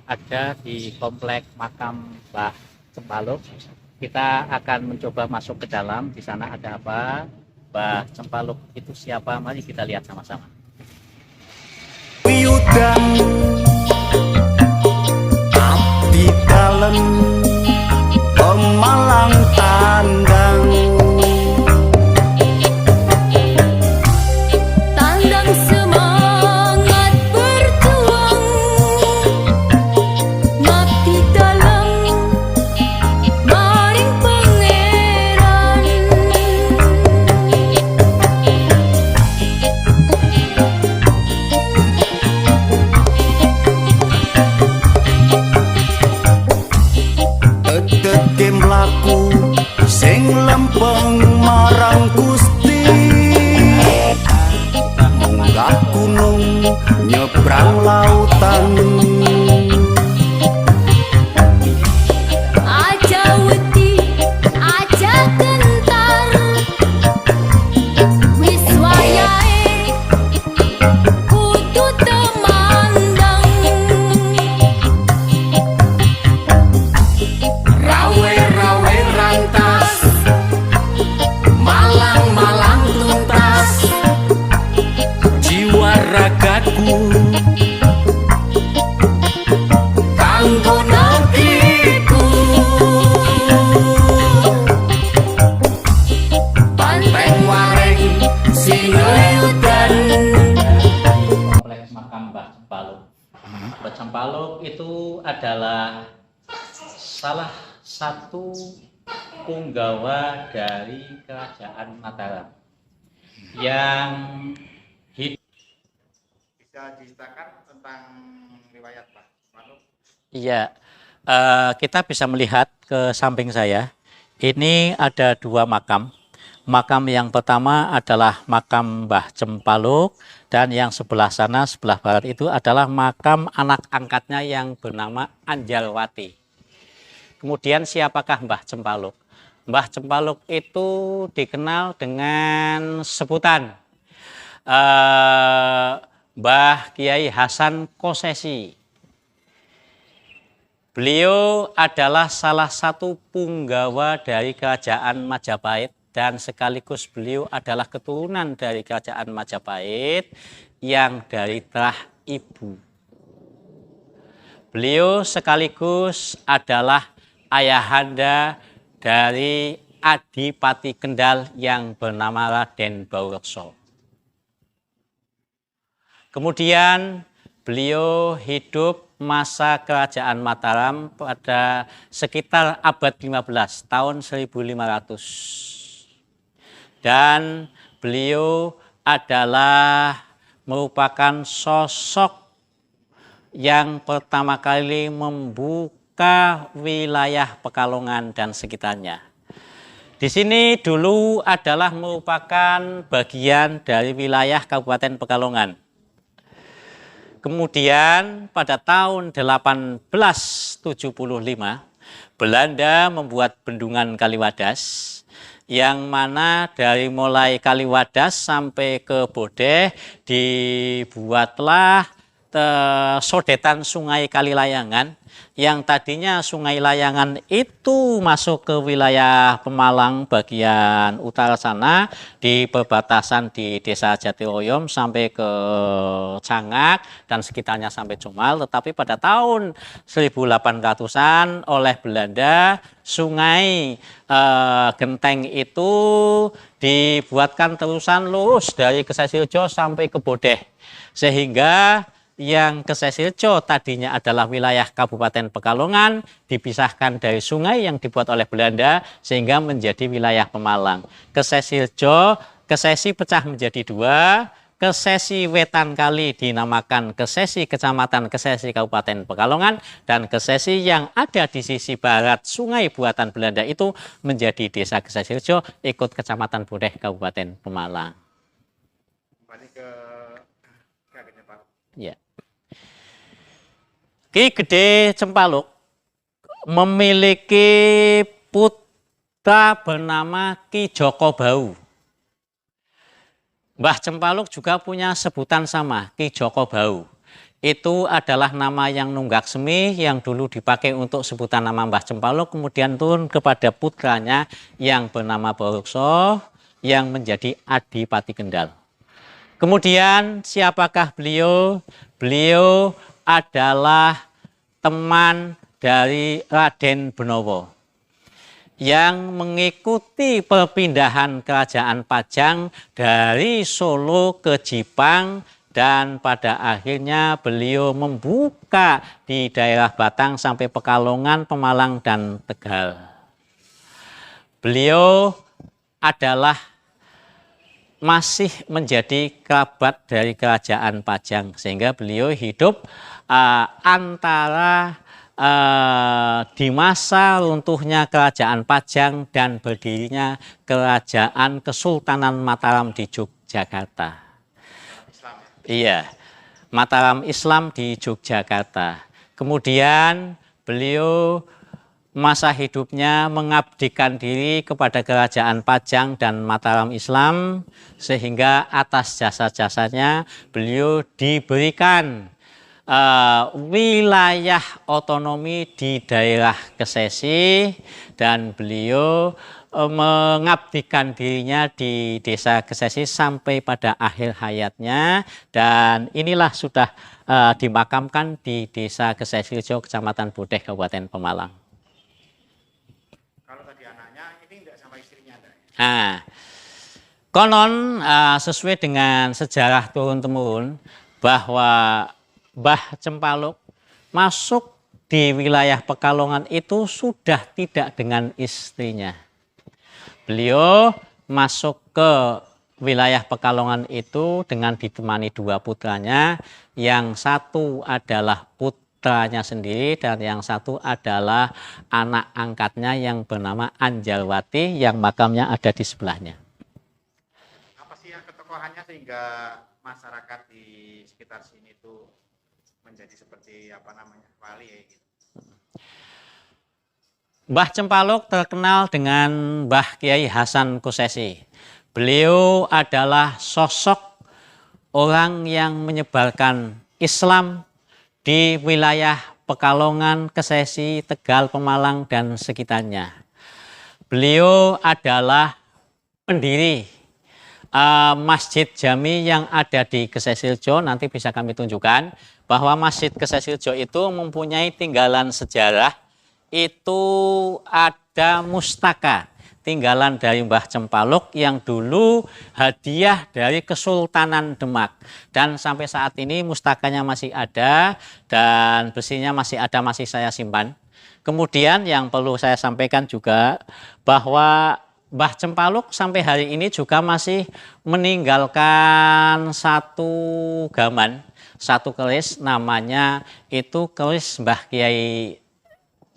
ada di komplek makam Mbah Cempaluk. Kita akan mencoba masuk ke dalam. Di sana ada apa? Mbah Cempaluk itu siapa? Mari kita lihat sama-sama. Wiyudan abdi dalem pemalang tandang semangat berjuang ngabdi dalam maring pangeran. teteke mlaku sing lempeng marang Gusti, munggah gunung nyebrang lautan. Aja wedi, aja gentar, wis wayahe kudu temandang. Rawe-rawe rantas, malang-malang tuntas, jiwa ragaku kanggo negiku. Banteng waring sineyudan. Kompleks makam Mbah Cempaluk. Mbah Cempaluk itu adalah salah satu punggawa dari Kerajaan Mataram yang hidup. Bisa diceritakan tentang riwayat Mbah Cempaluk? Iya, kita bisa melihat ke samping saya. Ini ada dua makam. Makam yang pertama adalah makam Mbah Cempaluk, dan yang sebelah sana, sebelah barat itu adalah makam anak angkatnya yang bernama Anjalwati. Kemudian siapakah Mbah Cempaluk? Mbah Cempaluk itu dikenal dengan sebutan Mbah Kiai Hasan Kosesi. Beliau adalah salah satu punggawa dari Kerajaan Majapahit dan sekaligus beliau adalah keturunan dari Kerajaan Majapahit yang dari terah ibu. Beliau sekaligus adalah ayahanda dari Adipati Kendal yang bernama Raden Baurekso. Kemudian beliau hidup masa Kerajaan Mataram pada sekitar abad 15, tahun 1500. Dan beliau adalah merupakan sosok yang pertama kali membuka wilayah Pekalongan dan sekitarnya. Di sini dulu adalah merupakan bagian dari wilayah Kabupaten Pekalongan. Kemudian pada tahun 1875 Belanda membuat bendungan Kaliwadas, yang mana dari mulai Kaliwadas sampai ke Bodeh dibuatlah sodetan Sungai Kalilayangan, yang tadinya Sungai Layangan itu masuk ke wilayah Pemalang bagian utara sana di perbatasan di Desa Jatiroyom sampai ke Cangak dan sekitarnya sampai Comal. Tetapi pada tahun 1800-an oleh Belanda, Sungai Genteng itu dibuatkan terusan lurus dari Kesesirjo sampai ke Bodeh, sehingga yang Kesesirjo tadinya adalah wilayah Kabupaten Pekalongan dipisahkan dari sungai yang dibuat oleh Belanda sehingga menjadi wilayah Pemalang. Kesesirjo, Kesesi pecah menjadi dua. Kesesi Wetan Kali dinamakan Kesesi Kecamatan Kesesi Kabupaten Pekalongan, dan Kesesi yang ada di sisi barat sungai buatan Belanda itu menjadi Desa Kesesirjo ikut Kecamatan Bodeh Kabupaten Pemalang. Kembali ke kakeknya Pak. Ya. Ki Gede Cempaluk memiliki putra bernama Ki Joko Bau. Mbah Cempaluk juga punya sebutan sama, Ki Joko Bau. itu adalah nama yang nunggak semi yang dulu dipakai untuk sebutan nama Mbah Cempaluk, kemudian turun kepada putranya yang bernama Borokso yang menjadi Adipati Kendal. Kemudian siapakah beliau? Beliau adalah teman dari Raden Benowo yang mengikuti perpindahan kerajaan Pajang dari Solo ke Jipang, dan pada akhirnya beliau membuka di daerah Batang sampai Pekalongan, Pemalang, dan Tegal. Beliau adalah masih menjadi kerabat dari kerajaan Pajang, sehingga beliau hidup antara di masa runtuhnya kerajaan Pajang dan berdirinya kerajaan Kesultanan Mataram di Yogyakarta. Iya, Mataram Islam di Yogyakarta. Kemudian beliau masa hidupnya mengabdikan diri kepada kerajaan Pajang dan Mataram Islam, sehingga atas jasa-jasanya beliau diberikan wilayah otonomi di daerah Kesesi, dan beliau mengabdikan dirinya di desa Kesesi sampai pada akhir hayatnya, dan inilah sudah dimakamkan di desa Kesesirejo, Kecamatan Bodeh, Kabupaten Pemalang. Kalau tadi anaknya ini enggak sama istrinya ada. Nah, konon sesuai dengan sejarah turun-temurun bahwa Mbah Cempaluk masuk di wilayah Pekalongan itu sudah tidak dengan istrinya. Beliau masuk ke wilayah Pekalongan itu dengan ditemani dua putranya, yang satu adalah putranya sendiri dan yang satu adalah anak angkatnya yang bernama Anjalwati yang makamnya ada di sebelahnya. Apa sih yang ketokohannya sehingga masyarakat di sekitar sini itu menjadi seperti apa namanya, wali ya gitu? Mbah Cempaluk terkenal dengan Mbah Kiai Hasan Kosesi. Beliau adalah sosok orang yang menyebarkan Islam di wilayah Pekalongan, Kesesi, Tegal, Pemalang, dan sekitarnya. Beliau adalah pendiri Masjid Jami yang ada di Kesesirejo. Nanti bisa kami tunjukkan bahwa Masjid Kesesirejo itu mempunyai tinggalan sejarah. Itu ada mustaka tinggalan dari Mbah Cempaluk yang dulu hadiah dari Kesultanan Demak, dan sampai saat ini mustakanya masih ada dan besinya masih ada, masih saya simpan. Kemudian yang perlu saya sampaikan juga bahwa Mbah Cempaluk sampai hari ini juga masih meninggalkan satu gaman, satu keris, namanya itu keris Mbah Kiai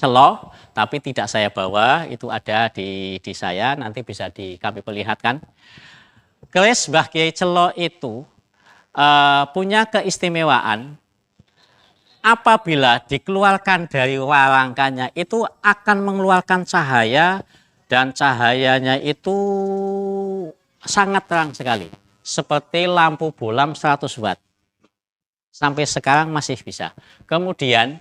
Celo, tapi tidak saya bawa, itu ada di saya, nanti bisa kami perlihatkan. Keris Mbah Kiai Celo itu punya keistimewaan, apabila dikeluarkan dari warangkannya itu akan mengeluarkan cahaya, dan cahayanya itu sangat terang sekali, seperti lampu bolam 100 watt. Sampai sekarang masih bisa. Kemudian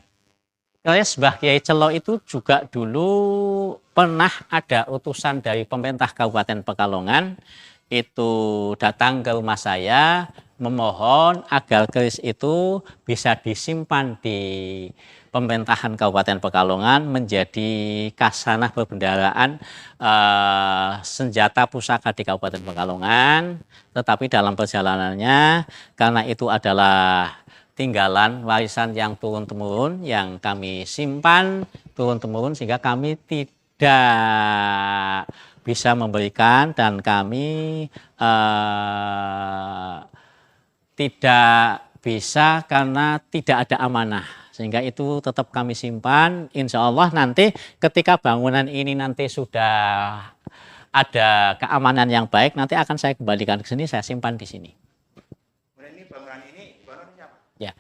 keris Mbah Kiai Celo itu juga dulu pernah ada utusan dari pemerintah Kabupaten Pekalongan itu datang ke rumah saya memohon agar keris itu bisa disimpan di pemerintahan Kabupaten Pekalongan menjadi kasanah perbendaharaan senjata pusaka di Kabupaten Pekalongan. Tetapi dalam perjalanannya, karena itu adalah tinggalan warisan yang turun-temurun yang kami simpan turun-temurun, sehingga kami tidak bisa memberikan, dan kami tidak bisa karena tidak ada amanah, sehingga itu tetap kami simpan. Insya Allah nanti ketika bangunan ini nanti sudah ada keamanan yang baik, nanti akan saya kembalikan ke sini, saya simpan di sini. Ya,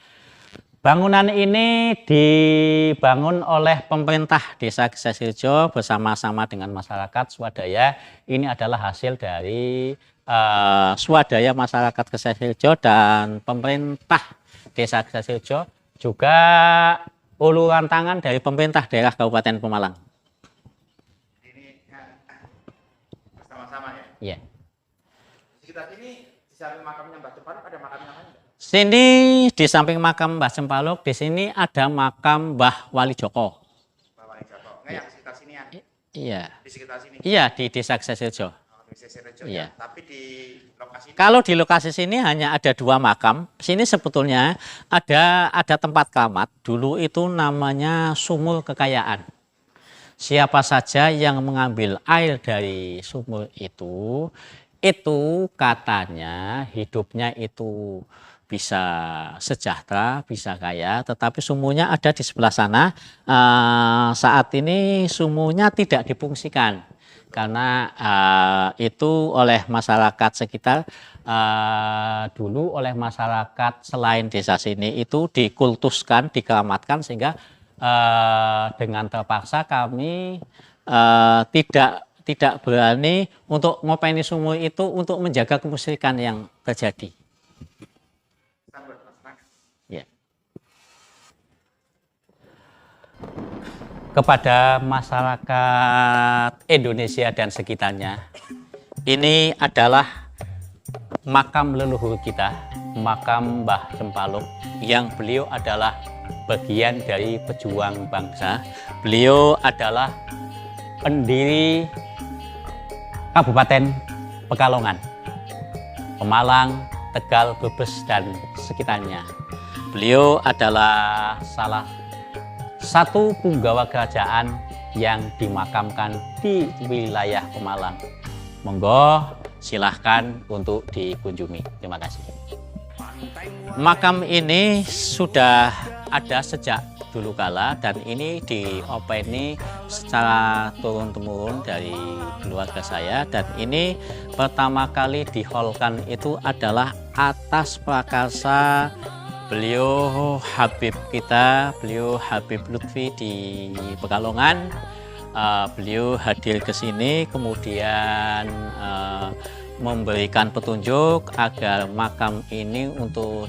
bangunan ini dibangun oleh pemerintah Desa Kesesirejo bersama-sama dengan masyarakat swadaya. Ini adalah hasil dari swadaya masyarakat Kesesirejo dan pemerintah Desa Serejo, juga uluran tangan dari pemerintah daerah Kabupaten Pemalang. Ini bersama-sama ya. Iya. Sekitar ini di samping makamnya Mbah Cempaluk ada makamnya lain nggak? Sini di samping makam Mbah Cempaluk, di sini ada makam Mbah Wali Joko. Mbah Wali Joko. Nggak yang di sekitar sini ya? Iya. Di sekitar sini. Iya, di Desa Serejo. Oh, di Serejo Iya. ya. Tapi di lokasi ini Kalau di lokasi sini hanya ada 2 makam. Sini sebetulnya ada tempat keramat. Dulu itu namanya sumur kekayaan. Siapa saja yang mengambil air dari sumur itu katanya hidupnya itu bisa sejahtera, bisa kaya. Tetapi sumurnya ada di sebelah sana. Saat ini sumurnya tidak difungsikan. Karena itu oleh masyarakat sekitar, dulu oleh masyarakat selain desa sini itu dikultuskan, dikeramatkan, sehingga dengan terpaksa kami tidak berani untuk ngopeni sumur itu untuk menjaga kemusyrikan yang terjadi. Ya. Kepada masyarakat Indonesia dan sekitarnya, ini adalah makam leluhur kita, makam Mbah Cempaluk, yang beliau adalah bagian dari pejuang bangsa. Beliau adalah pendiri Kabupaten Pekalongan, Pemalang, Tegal, Brebes, dan sekitarnya. Beliau adalah salah satu punggawa kerajaan yang dimakamkan di wilayah Pemalang. Monggo silahkan untuk dikunjungi. Terima kasih. Makam ini sudah ada sejak dulu kala dan ini diopeni secara turun-temurun dari keluarga saya, dan ini pertama kali diholkan itu adalah atas prakarsa beliau Habib kita, beliau Habib Lutfi di Pekalongan. Beliau hadir ke sini kemudian memberikan petunjuk agar makam ini untuk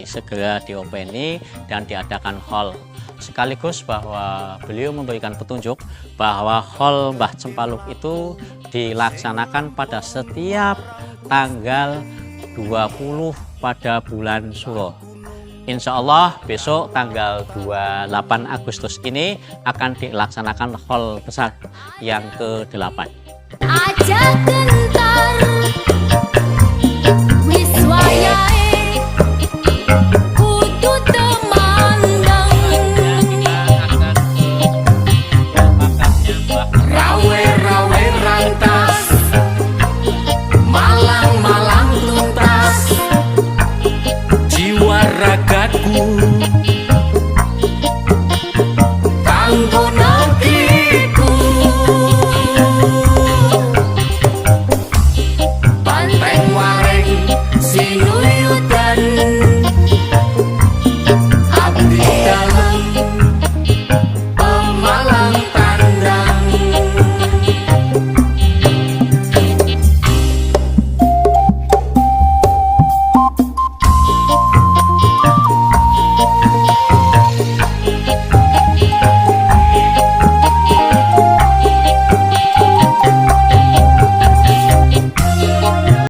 segera diopeni dan diadakan hall. Sekaligus bahwa beliau memberikan petunjuk bahwa hall Mbah Cempaluk itu dilaksanakan pada setiap tanggal 20 pada bulan Suro. Insya Allah besok tanggal 28 Agustus ini akan dilaksanakan hall besar yang ke-8. Aja gentar